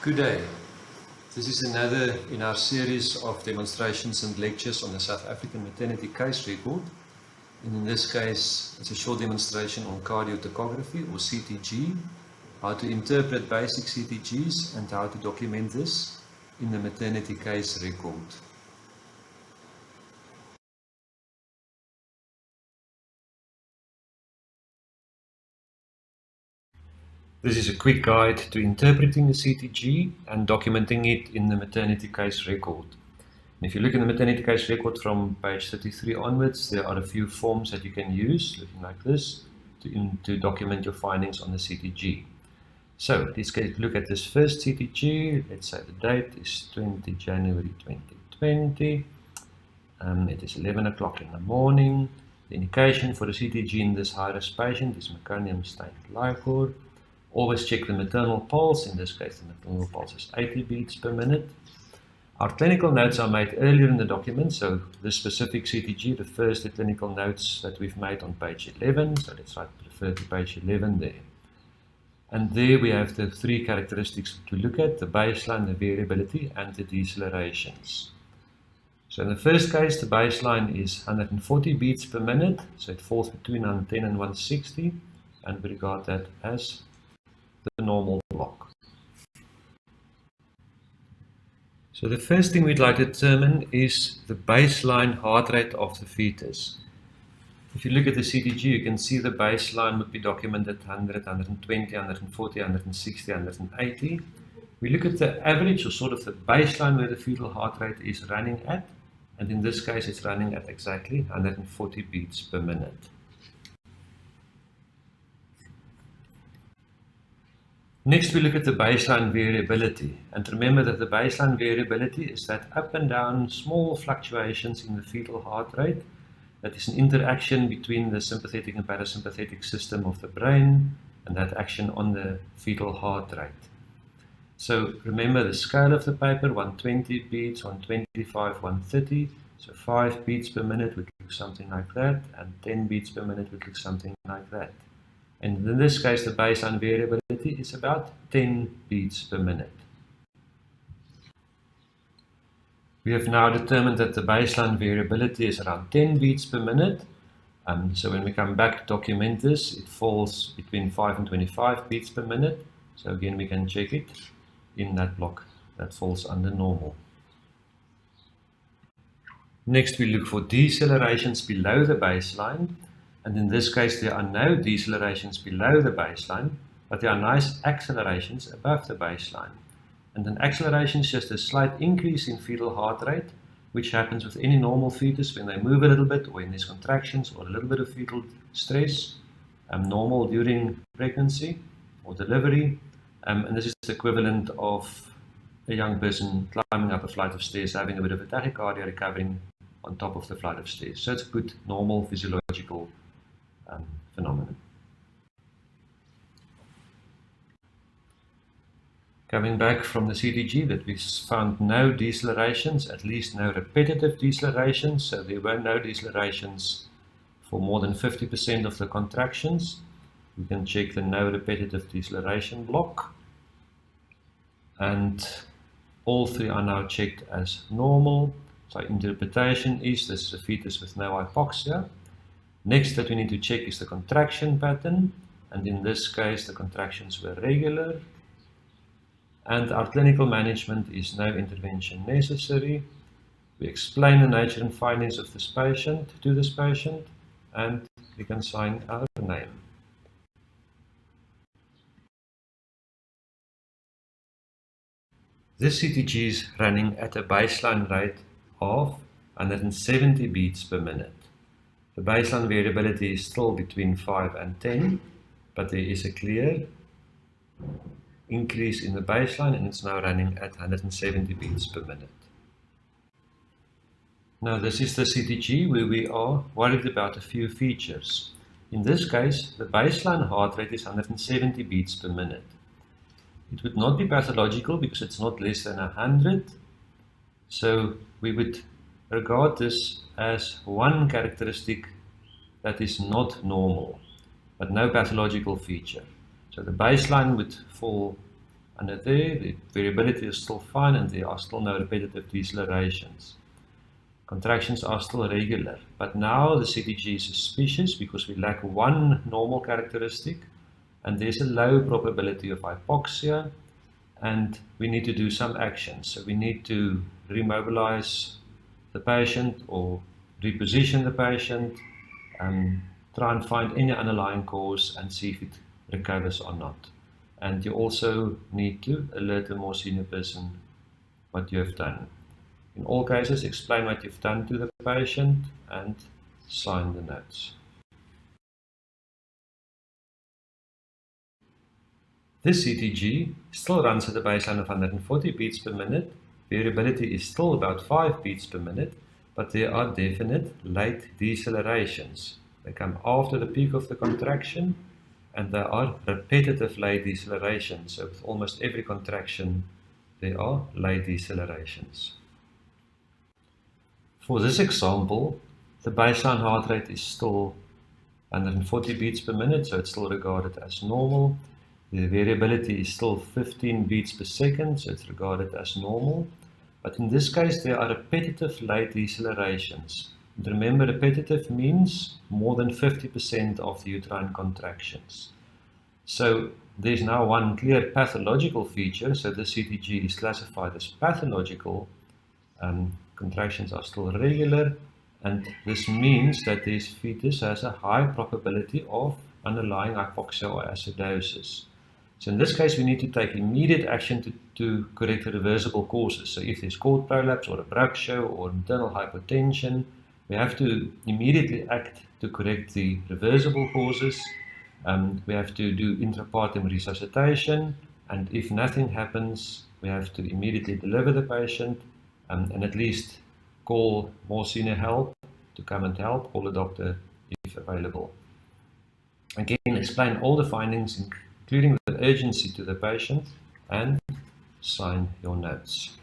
Good day. This is another in our series of demonstrations and lectures on the South African maternity case record. And in this case, it's a short demonstration on cardiotachography or CTG, how to interpret basic CTGs and how to document this in the maternity case record. This is a quick guide to interpreting the CTG and documenting it in the maternity case record. And if you look in the maternity case record from page 33 onwards, there are a few forms that you can use, looking like this, to document your findings on the CTG. So let's look at this first CTG. Let's say the date is 20 January 2020. It is 11 o'clock in the morning. The indication for the CTG in this high-risk patient is meconium-stained liquor. Always check the maternal pulse. In this case, the maternal pulse is 80 beats per minute. Our clinical notes are made earlier in the document, so this specific CTG refers to clinical notes that we've made on page 11. So let's refer to page 11 there. And there we have the three characteristics to look at: the baseline, the variability, and the decelerations. So in the first case, the baseline is 140 beats per minute, so it falls between 110 and 160, and we regard that as the normal block. So the first thing we'd like to determine is the baseline heart rate of the fetus. If you look at the CTG, you can see the baseline would be documented 100, 120, 140, 160, 180. We look at the average, or sort of the baseline where the fetal heart rate is running at, and in this case it's running at exactly 140 beats per minute. Next, we look at the baseline variability, and remember that the baseline variability is that up and down small fluctuations in the fetal heart rate. That is an interaction between the sympathetic and parasympathetic system of the brain and that action on the fetal heart rate. So remember the scale of the paper: 120 beats, 125, 130. So 5 beats per minute would look something like that, and 10 beats per minute would look something like that. And in this case, the baseline variability is about 10 beats per minute. We have now determined that the baseline variability is around 10 beats per minute. So when we come back to document this, it falls between 5 and 25 beats per minute. So again, we can check it in that block that falls under normal. Next, we look for decelerations below the baseline. And in this case, there are no decelerations below the baseline, but there are nice accelerations above the baseline. And an acceleration is just a slight increase in fetal heart rate, which happens with any normal fetus when they move a little bit, or when there's contractions or a little bit of fetal stress, normal during pregnancy or delivery. And this is the equivalent of a young person climbing up a flight of stairs, having a bit of a tachycardia, recovering on top of the flight of stairs. So it's a good, normal, physiological phenomenon. Coming back from the CTG, that we found no decelerations, at least no repetitive decelerations. So there were no decelerations for more than 50% of the contractions. We can check the no repetitive deceleration block. And all three are now checked as normal. So interpretation is this is a fetus with no hypoxia. Next that we need to check is the contraction pattern, and in this case the contractions were regular. And our clinical management is no intervention necessary. We explain the nature and findings of this patient to this patient, and we can sign our name. This CTG is running at a baseline rate of 170 beats per minute. The baseline variability is still between 5 and 10, but there is a clear increase in the baseline, and it's now running at 170 beats per minute. Now this is the CTG where we are worried about a few features. In this case, the baseline heart rate is 170 beats per minute. It would not be pathological because it's not less than 100, so we would regard this as one characteristic that is not normal, but no pathological feature. So the baseline would fall Under there, the variability is still fine and there are still no repetitive decelerations. Contractions are still regular, but now the CTG is suspicious because we lack one normal characteristic and there's a low probability of hypoxia, and we need to do some action. So we need to remobilize the patient or reposition the patient, try and find any underlying cause and see if it recovers or not. And you also need to alert the more senior person what you have done. In all cases, explain what you've done to the patient and sign the notes. This CTG still runs at a baseline of 140 beats per minute. Variability is still about 5 beats per minute, but there are definite late decelerations. They come after the peak of the contraction, and there are repetitive late decelerations. So with almost every contraction, there are late decelerations. For this example, the baseline heart rate is still 140 beats per minute, so it's still regarded as normal. The variability is still 15 beats per second, so it's regarded as normal. But in this case, there are repetitive late decelerations. And remember, repetitive means more than 50% of the uterine contractions. So there's now one clear pathological feature, so the CTG is classified as pathological. Contractions are still regular, and this means that this fetus has a high probability of underlying hypoxia or acidosis. So in this case, we need to take immediate action to correct the reversible causes. So if there's cord prolapse or a Brugsch or internal hypotension, we have to immediately act to correct the reversible causes. We have to do intrapartum resuscitation, and if nothing happens, we have to immediately deliver the patient and at least call more senior help to come and help, call a doctor if available. Again, explain all the findings, including the urgency to the patient, and sign your notes.